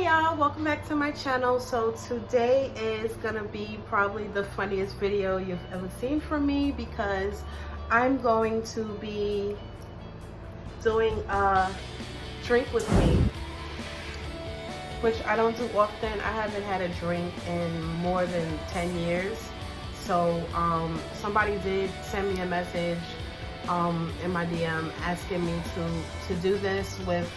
y'all, welcome back to my channel. So today is gonna be probably the funniest video you've ever seen from me because I'm going to be doing a drink with me, which I don't do often. I haven't had a drink in more than 10 years. So somebody did send me a message in my DM asking me to do this with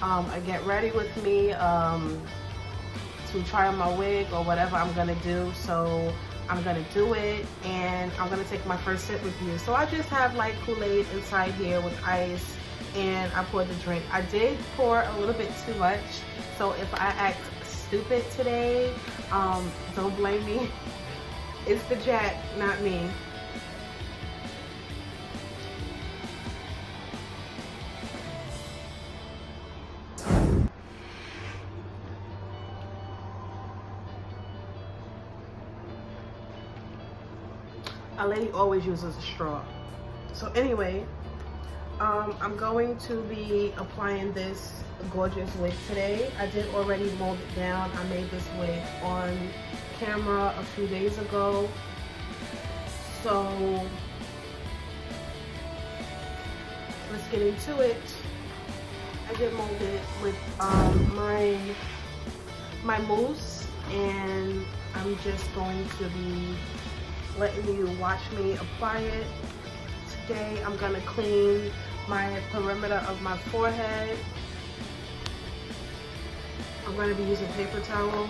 a get ready with me, to try on my wig or whatever I'm gonna do. So I'm gonna do it and I'm gonna take my first sip with you. So I just have like Kool-Aid inside here with ice and I poured the drink. I did pour a little bit too much, so if I act stupid today, don't blame me. It's the Jack, not me. A lady always uses a straw. So anyway, I'm going to be applying this gorgeous wig today. I did already mold it down. I made this wig on camera a few days ago. So let's get into it. I did mold it with my mousse, and I'm just going to be letting you watch me apply it. Today I'm gonna clean my perimeter of my forehead. I'm gonna be using paper towel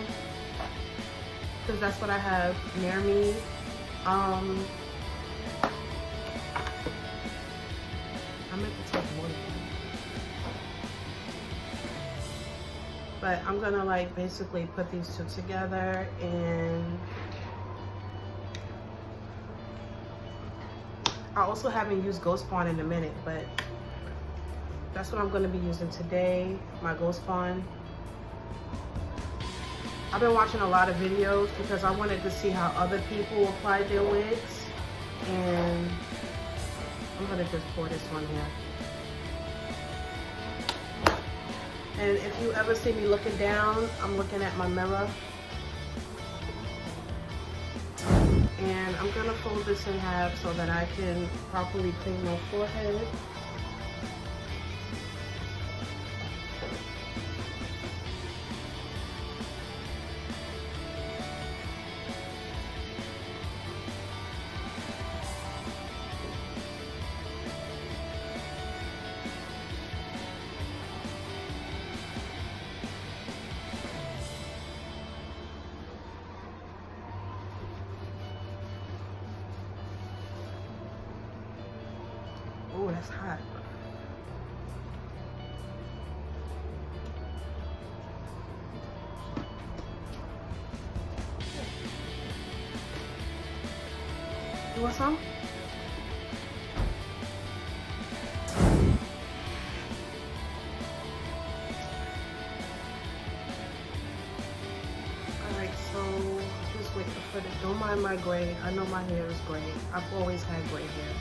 because that's what I have near me. I meant to take more, but I'm gonna like basically put these two together, and I also haven't used Ghost Bond in a minute, but that's what I'm going to be using today, my Ghost Bond. I've been watching a lot of videos because I wanted to see how other people applied their wigs, and I'm going to just pour this one here. And if you ever see me looking down, I'm looking at my mirror. And I'm gonna fold this in half so that I can properly clean my forehead. Oh, that's hot. You want some? Alright, so just wait for it. Don't mind my gray. I know my hair is gray. I've always had gray hair.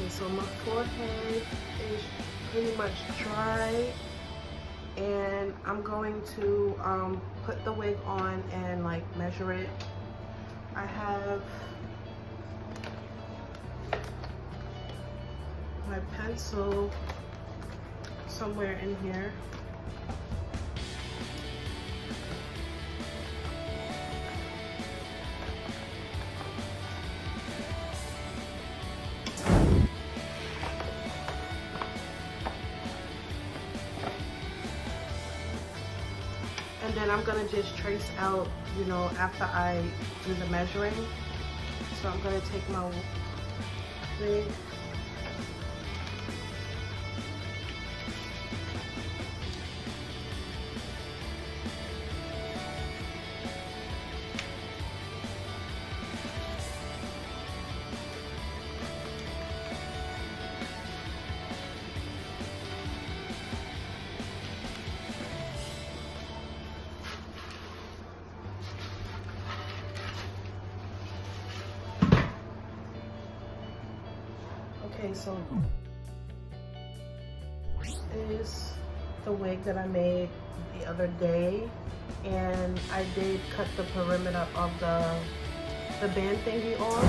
So my forehead is pretty much dry, and I'm going to put the wig on and like measure it. I have my pencil somewhere in here. And then I'm gonna just trace out, you know, after I do the measuring. So I'm gonna take my wig. Okay, so is the wig that I made the other day, and I did cut the perimeter of the band thingy off.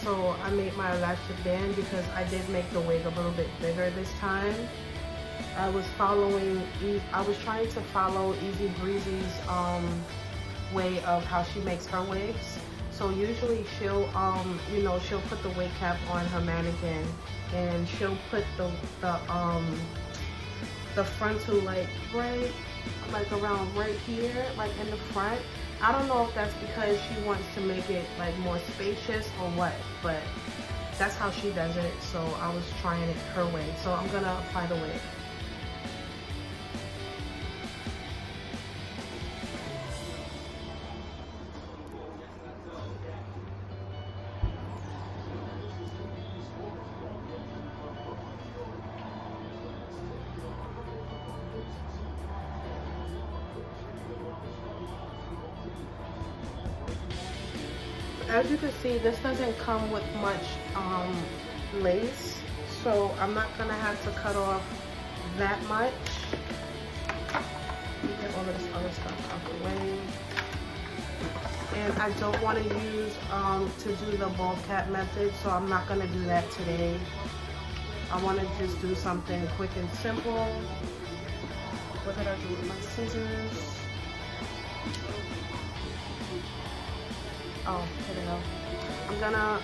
So I made my elastic band because I did make the wig a little bit bigger this time. I was trying to follow Easy Breezy's way of how she makes her wigs. So usually she'll she'll put the wig cap on her mannequin, and she'll put the frontal like around right here, like in the front. I don't know if that's because she wants to make it like more spacious or what, but that's how she does it. So I was trying it her way. So I'm gonna apply the wig. As you can see, this doesn't come with much lace, so I'm not gonna have to cut off that much. Let me get all of this other stuff out the way. And I don't want to use to do the bald cap method, so I'm not gonna do that today. I want to just do something quick and simple. What did I do with my scissors? Oh, here we go. I'm gonna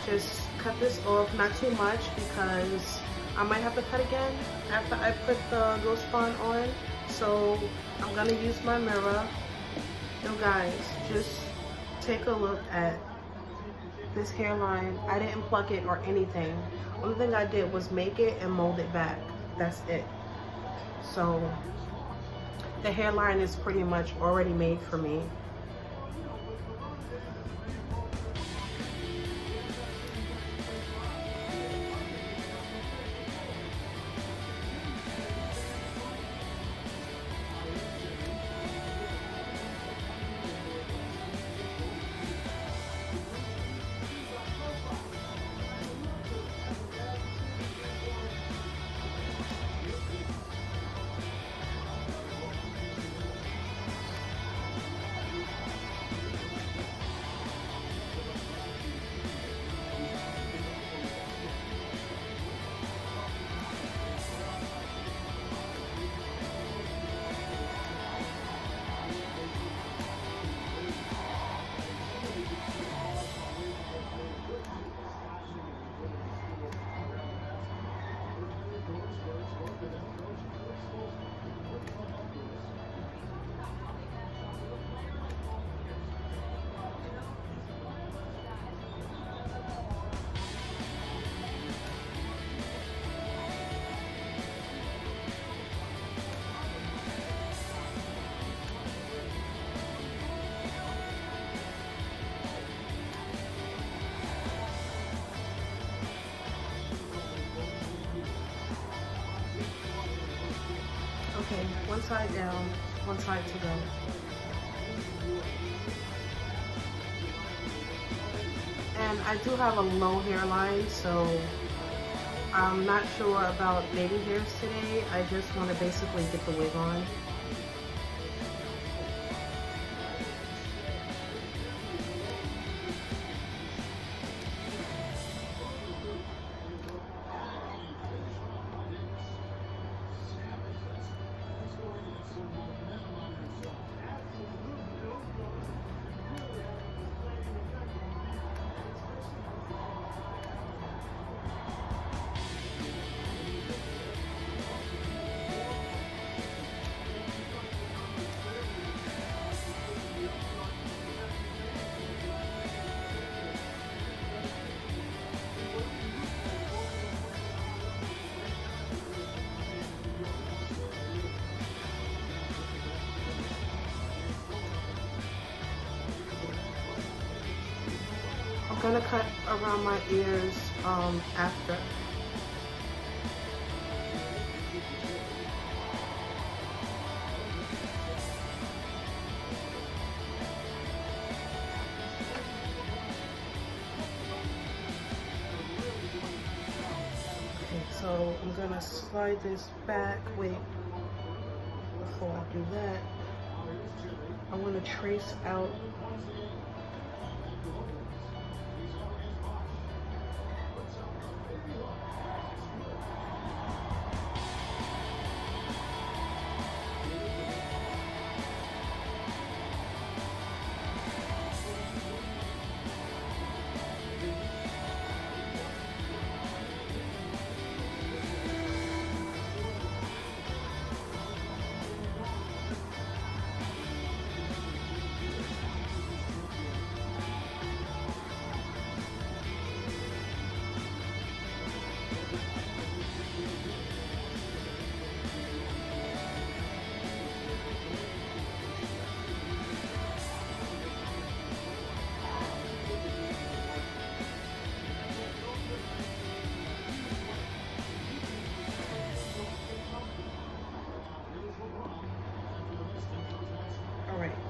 just cut this off, not too much, because I might have to cut again after I put the Ghost Bond on. So I'm gonna use my mirror. Yo guys, just take a look at this hairline. I didn't pluck it or anything. Only thing I did was make it and mold it back. That's it. So the hairline is pretty much already made for me. Okay, one side down, one side to go. And I do have a low hairline, so I'm not sure about baby hairs today. I just want to basically get the wig on. I'm gonna cut around my ears after. So I'm gonna slide this back. Wait, before I do that, I want to trace out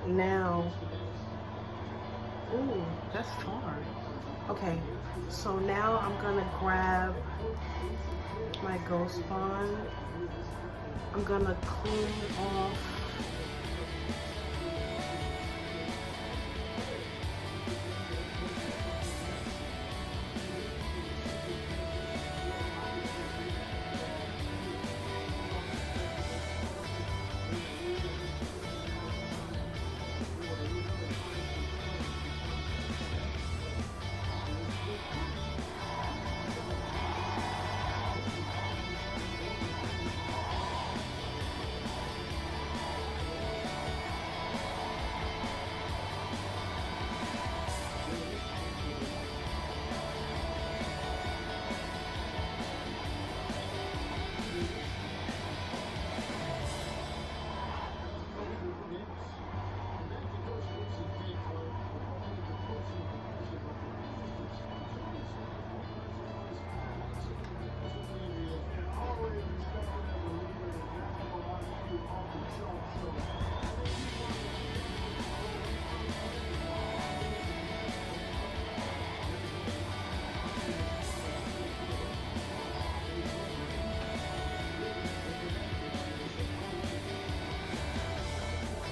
now. Ooh, that's far. Okay, so now I'm gonna grab my ghost bond. I'm gonna clean off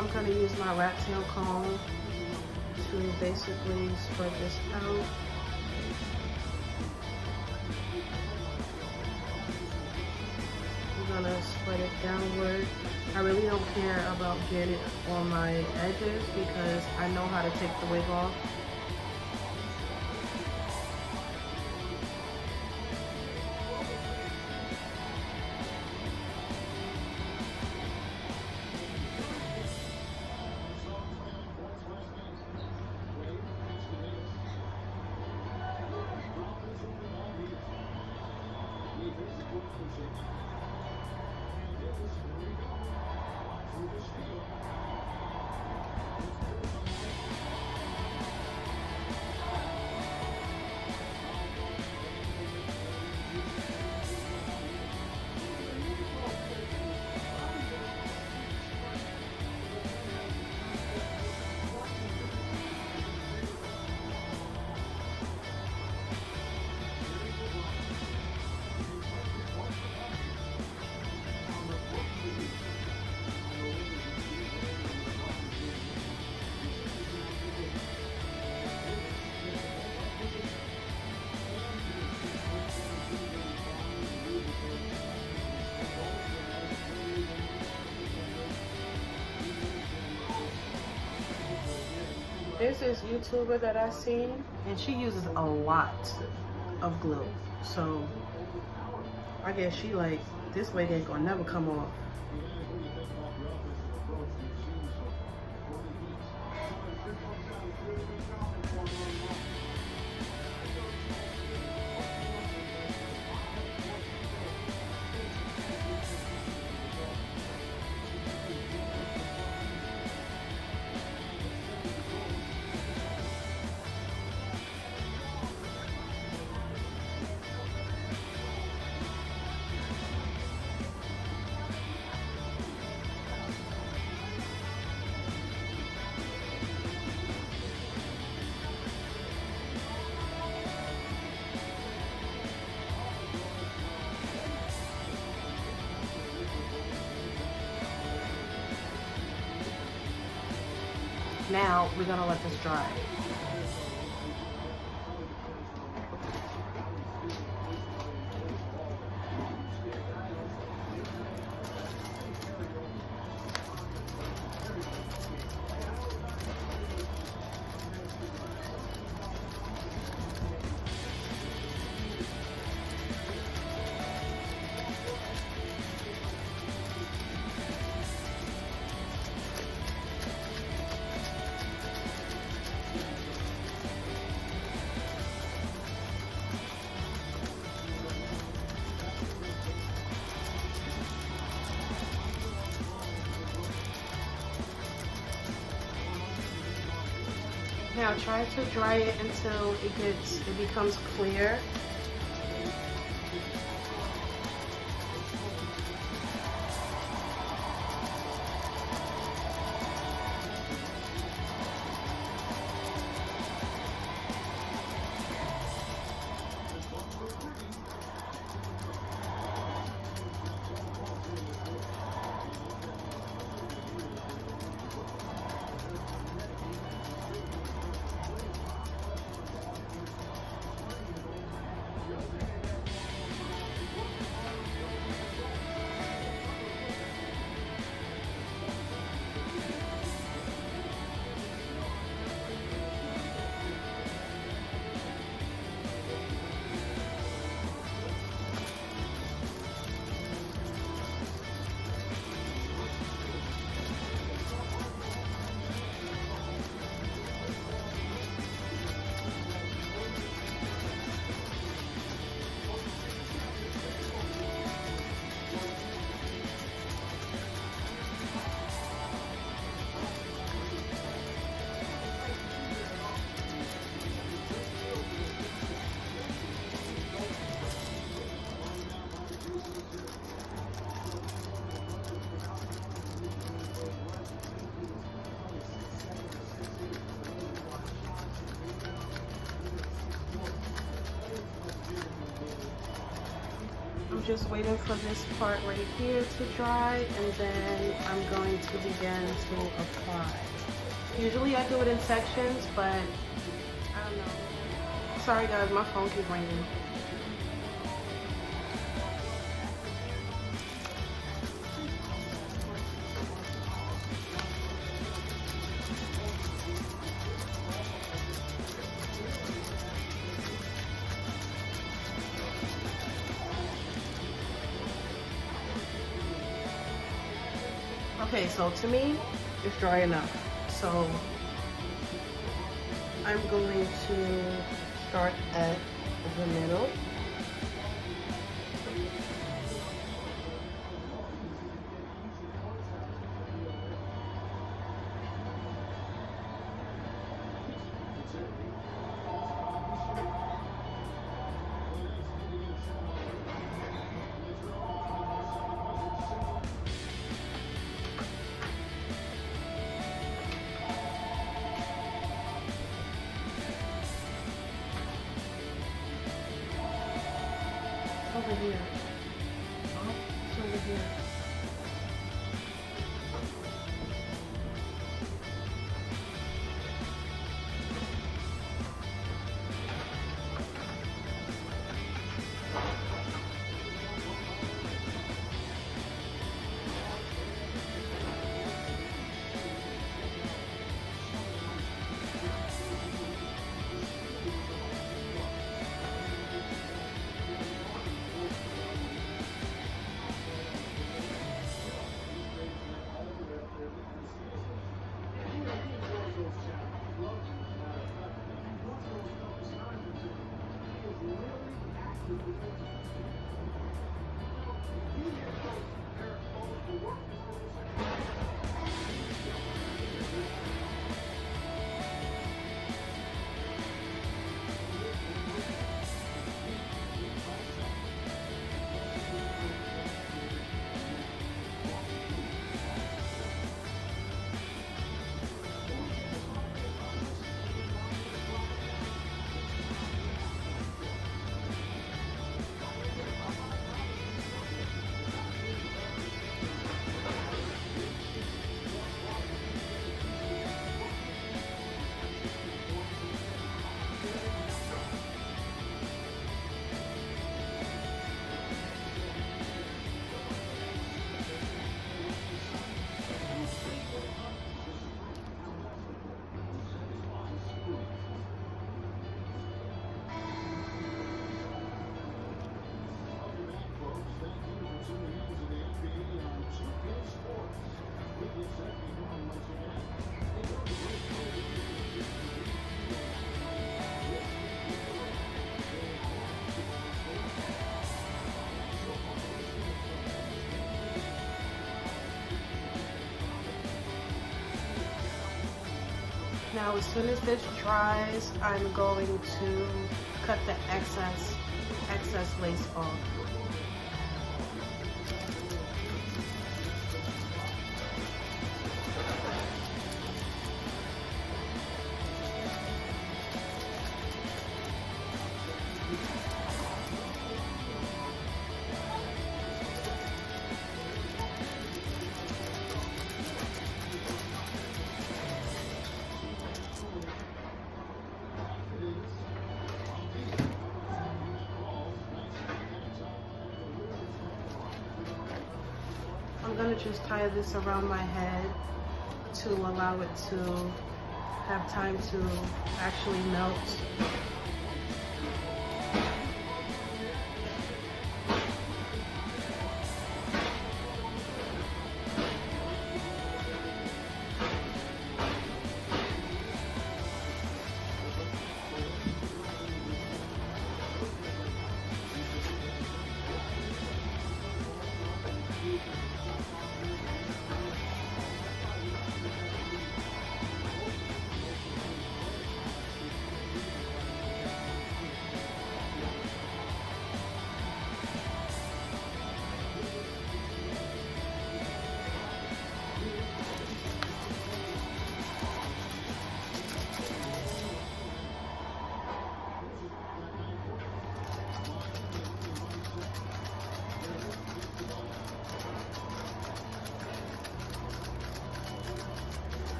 I'm going to use my rat tail comb to basically spread this out. I'm going to spread it downward. I really don't care about getting it on my edges because I know how to take the wig off. There's this YouTuber that I seen, and she uses a lot of glue. So I guess she like, this wig ain't gonna never come off. Now we're gonna let this dry. Now try to dry it until it becomes clear. I'm just waiting for this part right here to dry, and then I'm going to begin to apply. Usually I do it in sections, but I don't know. Sorry guys, my phone keeps ringing. Okay, so to me, it's dry enough. So I'm going to start at the middle. Over here. Oh, it's over here. Now as soon as this dries, I'm going to cut the excess lace off. I'm gonna just tie this around my head to allow it to have time to actually melt.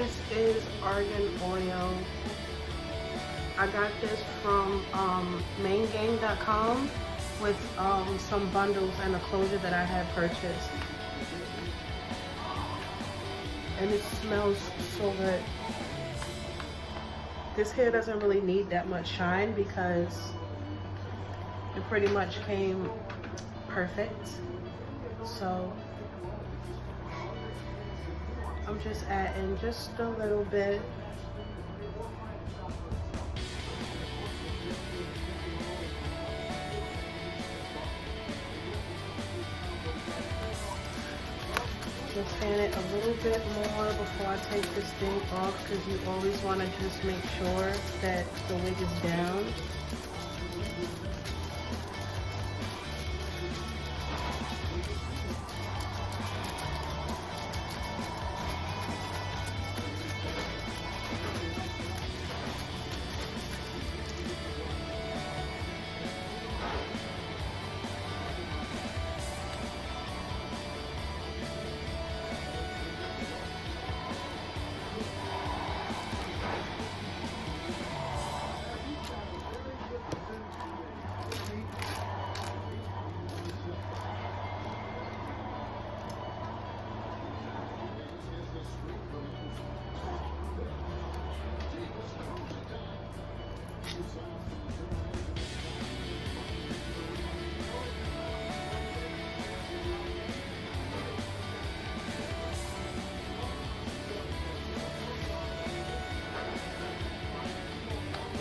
This is argan oil. I got this from maingang.com with some bundles and a closure that I had purchased. And it smells so good. This hair doesn't really need that much shine because it pretty much came perfect. So I'm just adding just a little bit. Just fan it a little bit more before I take this thing off, because you always want to just make sure that the wig is down.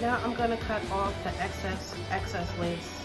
Now I'm going to cut off the excess lace.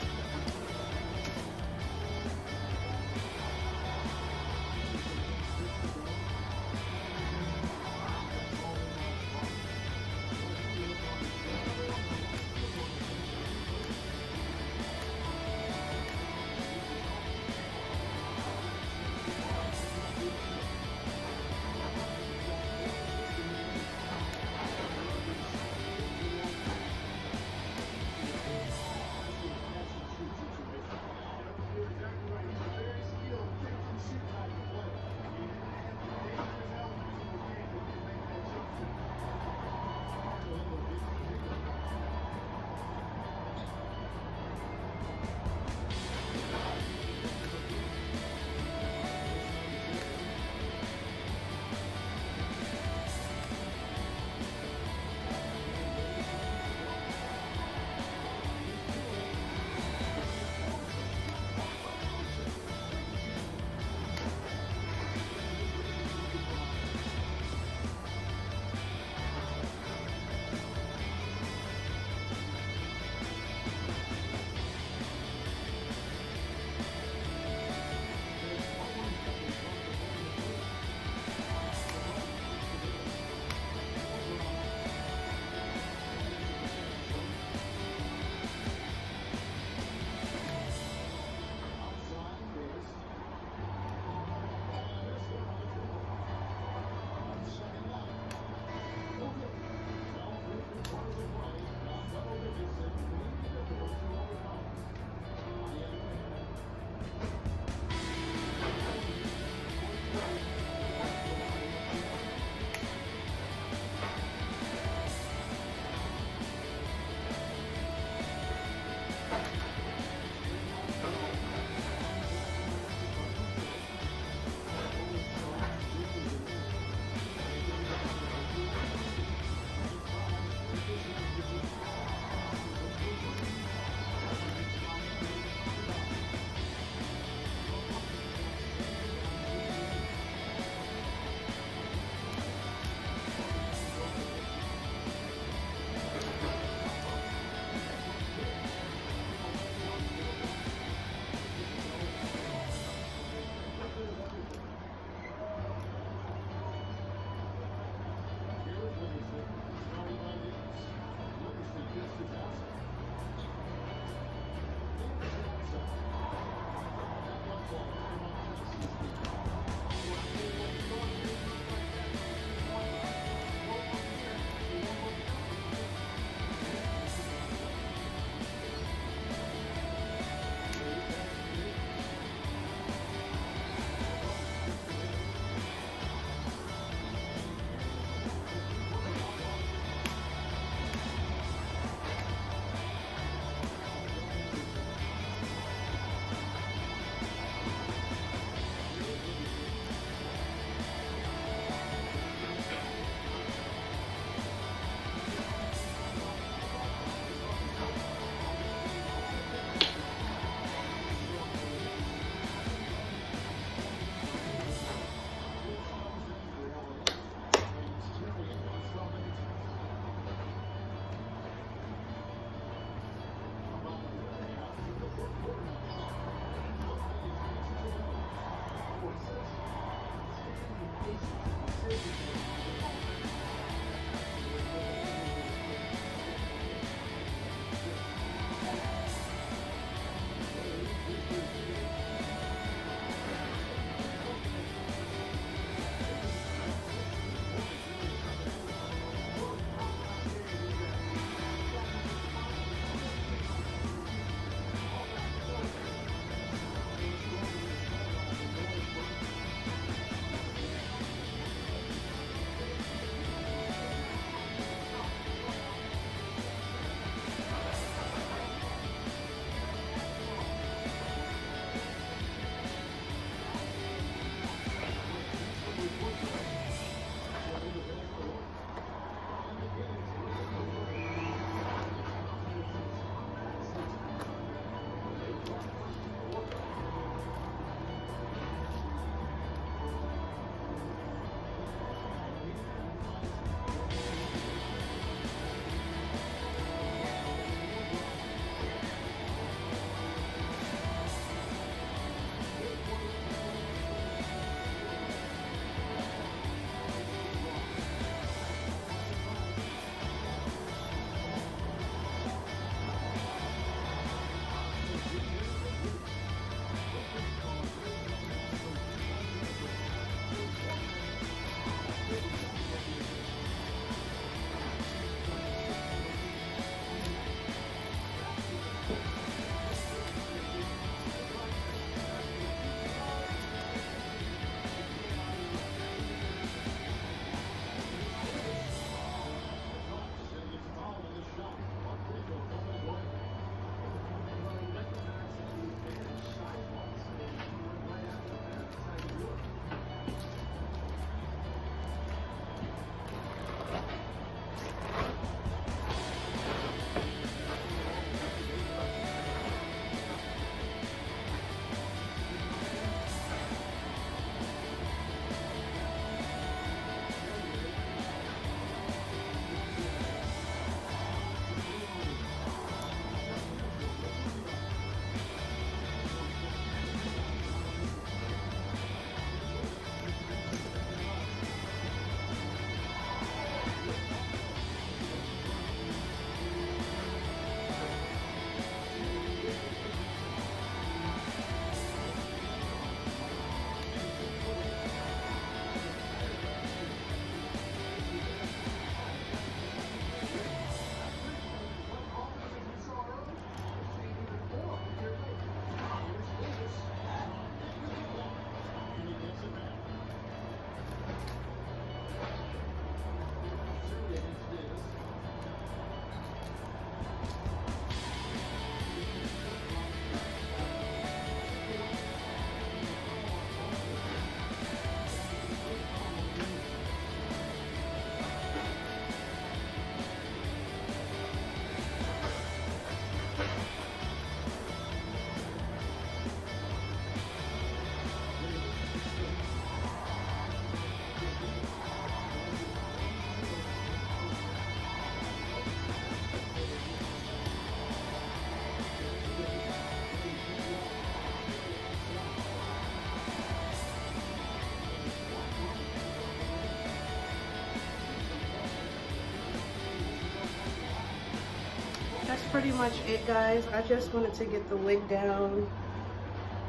That's pretty much it, guys. I just wanted to get the wig down,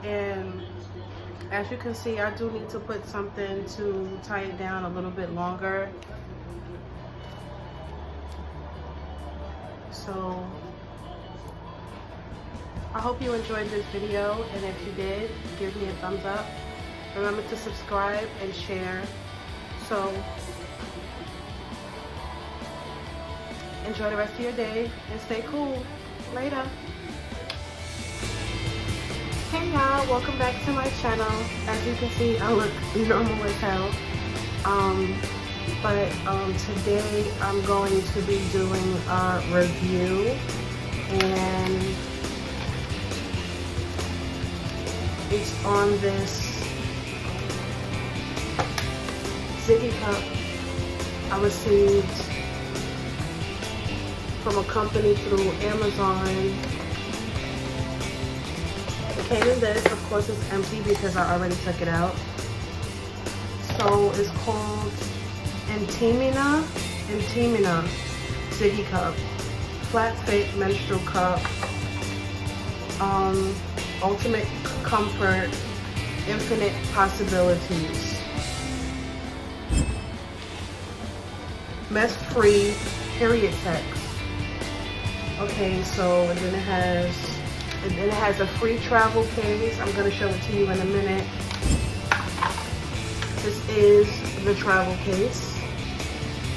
and as you can see, I do need to put something to tie it down a little bit longer. So I hope you enjoyed this video, and if you did, give me a thumbs up. Remember to subscribe and share. So enjoy the rest of your day and stay cool. Later. Hey y'all, welcome back to my channel. As you can see, I look normal as hell. But today I'm going to be doing a review, and it's on this Ziggy cup I received from a company through Amazon. It came in this. Of course it's empty because I already took it out. So it's called Intimina Ziggy Cup. Flat fit menstrual cup. Ultimate comfort, infinite possibilities. Mess-free period sex. Okay, so and then it has a free travel case. I'm gonna show it to you in a minute. This is the travel case.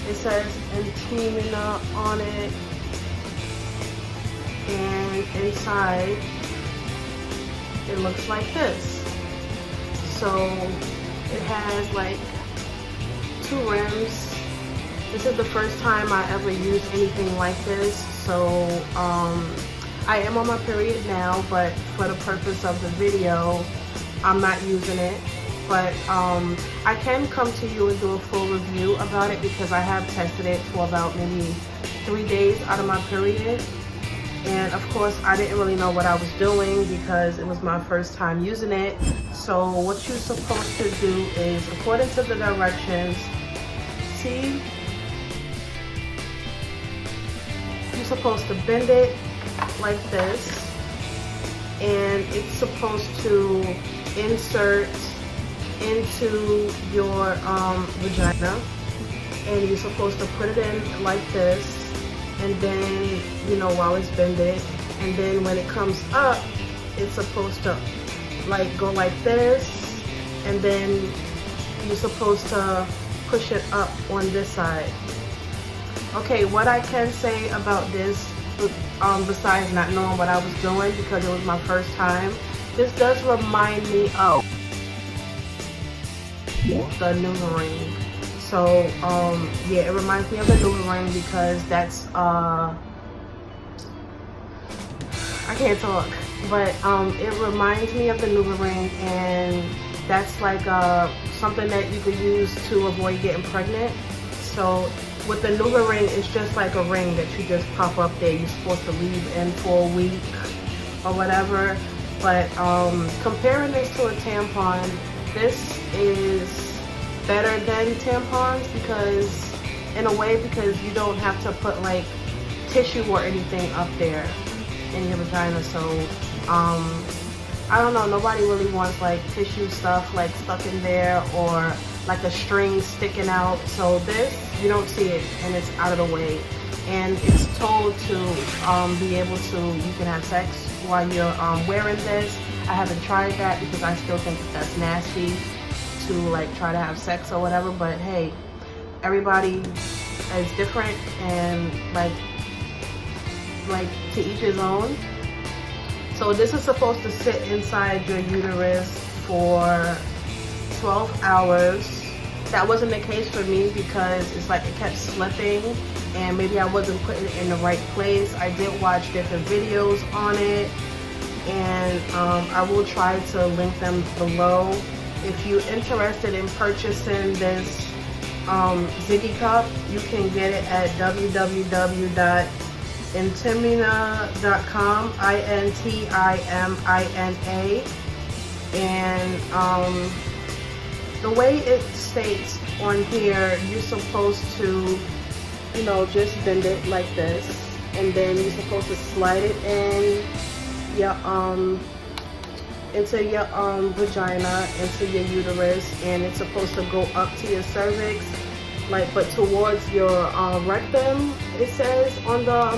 It says Intimina on it, and inside it looks like this. So it has like 2 rims. This is the first time I ever used anything like this. So I am on my period now, but for the purpose of the video, I'm not using it. But I can come to you and do a full review about it because I have tested it for about maybe 3 days out of my period. And of course, I didn't really know what I was doing because it was my first time using it. So what you're supposed to do is, according to the directions, see, you're supposed to bend it like this, and it's supposed to insert into your vagina, and you're supposed to put it in like this, and then, you know, while it's bended, and then when it comes up, it's supposed to like go like this, and then you're supposed to push it up on this side. Okay, what I can say about this, besides not knowing what I was doing because it was my first time, this does remind me of the Ring. So yeah, it reminds me of the Ring because that's I can't talk, but it reminds me of the Ring, and that's like something that you could use to avoid getting pregnant. So with the Ring, it's just like a ring that you just pop up there. You're supposed to leave in for a week or whatever. But comparing this to a tampon, this is better than tampons because, in a way, because you don't have to put like tissue or anything up there in your vagina. So I don't know, nobody really wants like tissue stuff like stuck in there or like a string sticking out. So this, you don't see it, and it's out of the way, and it's told to be able to, you can have sex while you're wearing this. I haven't tried that because I still think that's nasty to like try to have sex or whatever, but hey, everybody is different, and like to each his own. So this is supposed to sit inside your uterus for 12 hours. That wasn't the case for me because it's like it kept slipping, and maybe I wasn't putting it in the right place. I did watch different videos on it, and I will try to link them below. If you're interested in purchasing this Ziggy cup, you can get it at www.intimina.com, INTIMINA, and the way it states on here, you're supposed to, you know, just bend it like this, and then you're supposed to slide it in your into your vagina, into your uterus, and it's supposed to go up to your cervix, like, but towards your rectum, it says on the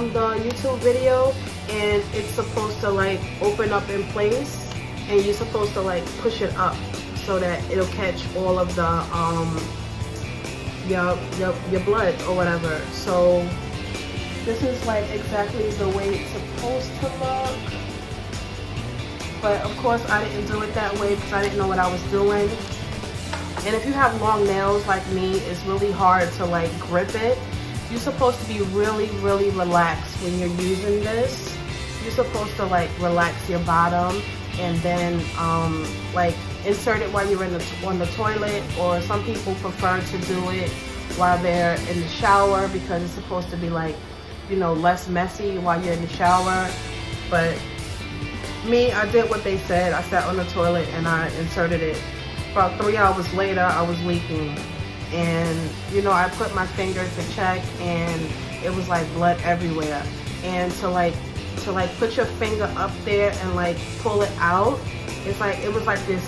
YouTube video, and it's supposed to like open up in place, and you're supposed to like push it up so that it'll catch all of the your blood or whatever. So this is like exactly the way it's supposed to look. But of course I didn't do it that way because I didn't know what I was doing. And if you have long nails like me, it's really hard to like grip it. You're supposed to be really, really relaxed when you're using this. You're supposed to like relax your bottom, and then like insert it while you're on the toilet, or some people prefer to do it while they're in the shower because it's supposed to be like, you know, less messy while you're in the shower. But me, I did what they said. I sat on the toilet and I inserted it about 3 hours later, I was leaking. And, you know, I put my finger to check, and it was like blood everywhere. And to put your finger up there and like pull it out, it's like, it was like this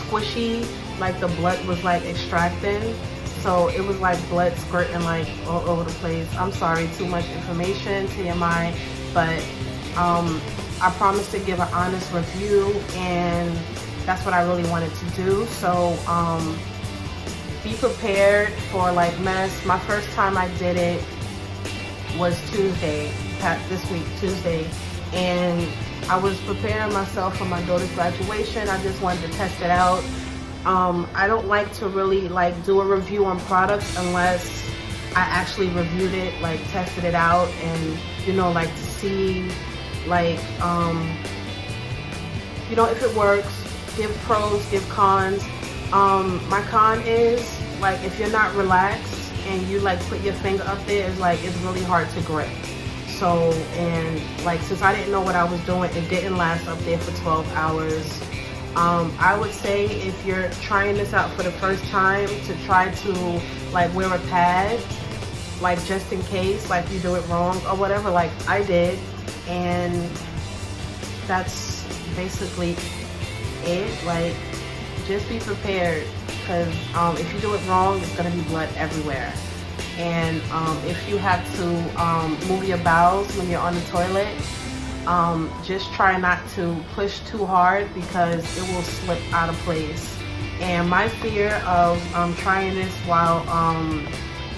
squishy, like the blood was like extracting. So it was like blood squirting like all over the place. I'm sorry, too much information, TMI, but I promised to give an honest review, and that's what I really wanted to do. So be prepared for like mess. My first time I did it was Tuesday, this week, Tuesday, and I was preparing myself for my daughter's graduation. I just wanted to test it out. I don't like to really like do a review on products unless I actually reviewed it, like tested it out, and you know, like to see like you know, if it works. Give pros, give cons. My con is like, if you're not relaxed and you like put your finger up there, it's like, it's really hard to grip. So, and like, since I didn't know what I was doing, it didn't last up there for 12 hours. I would say if you're trying this out for the first time, to try to like wear a pad, like just in case like you do it wrong or whatever, like I did. And that's basically it. Like, just be prepared, because if you do it wrong, it's gonna be blood everywhere. And if you have to move your bowels when you're on the toilet, just try not to push too hard, because it will slip out of place. And my fear of trying this while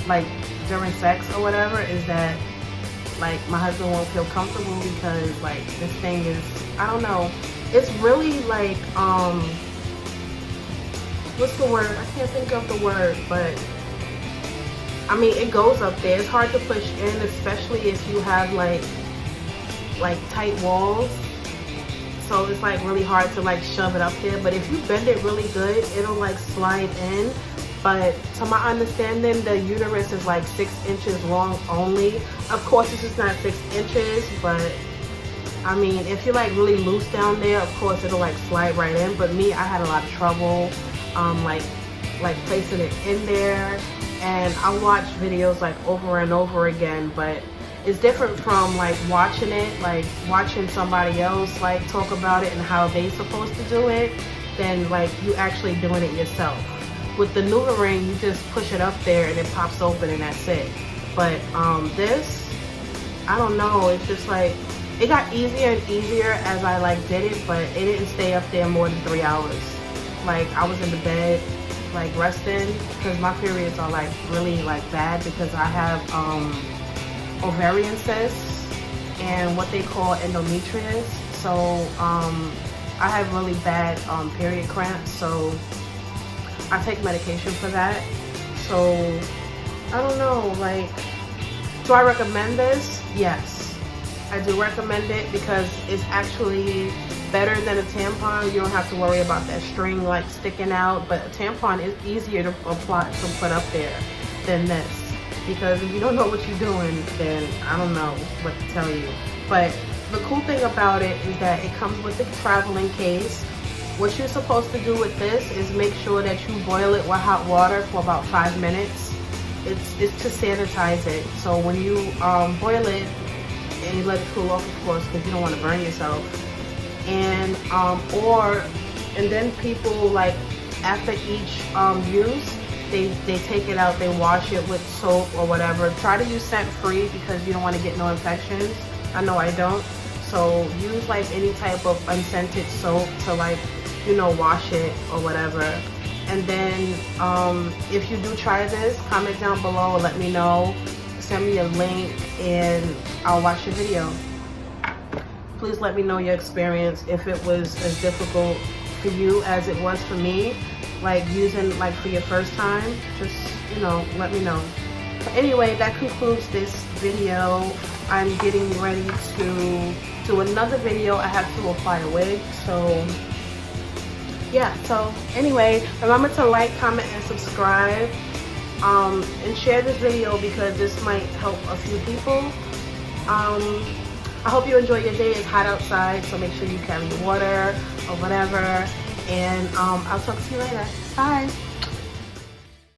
like during sex or whatever is that like my husband won't feel comfortable, because like this thing is, I don't know, it's really like what's the word? I can't think of the word, but I mean, it goes up there. It's hard to push in, especially if you have like tight walls. So it's like really hard to like shove it up there. But if you bend it really good, it'll like slide in. But to my understanding, the uterus is like 6 inches long only. Of course, this is not 6 inches, but I mean, if you're like really loose down there, of course it'll like slide right in. But me, I had a lot of trouble like placing it in there. And I watched videos like over and over again, but it's different from like watching it, like watching somebody else like talk about it and how they supposed to do it, than like you actually doing it yourself. With the Nuva ring, you just push it up there and it pops open and that's it. But this, I don't know, it's just like, it got easier and easier as I like did it, but it didn't stay up there more than 3 hours. Like, I was in the bed like resting, because my periods are like really like bad, because I have ovarian cysts and what they call endometriosis. So I have really bad period cramps, so I take medication for that. So I don't know, like, do I recommend this? Yes, I do recommend it, because it's actually better than a tampon. You don't have to worry about that string like sticking out, but a tampon is easier to apply, to put up there than this, because if you don't know what you're doing, then I don't know what to tell you. But the cool thing about it is that it comes with a traveling case. What you're supposed to do with this is make sure that you boil it with hot water for about 5 minutes. It's to sanitize it. So when you boil it, and you let it cool off, of course, because you don't want to burn yourself. And and then people, like, after each use, they take it out, they wash it with soap or whatever. Try to use scent-free, because you don't want to get no infections. I know I don't. So use like any type of unscented soap to, like, you know, wash it or whatever. And then if you do try this, comment down below, let me know, send me a link, and I'll watch your video. Please let me know your experience, if it was as difficult for you as it was for me, like using like for your first time. Just, you know, let me know. But anyway, that concludes this video. I'm getting ready to do another video. I have to apply a wig, so yeah. So anyway, remember to like, comment, and subscribe, and share this video, because this might help a few people. I hope you enjoy your day. It's hot outside, so make sure you carry water or whatever. And I'll talk to you later. Bye.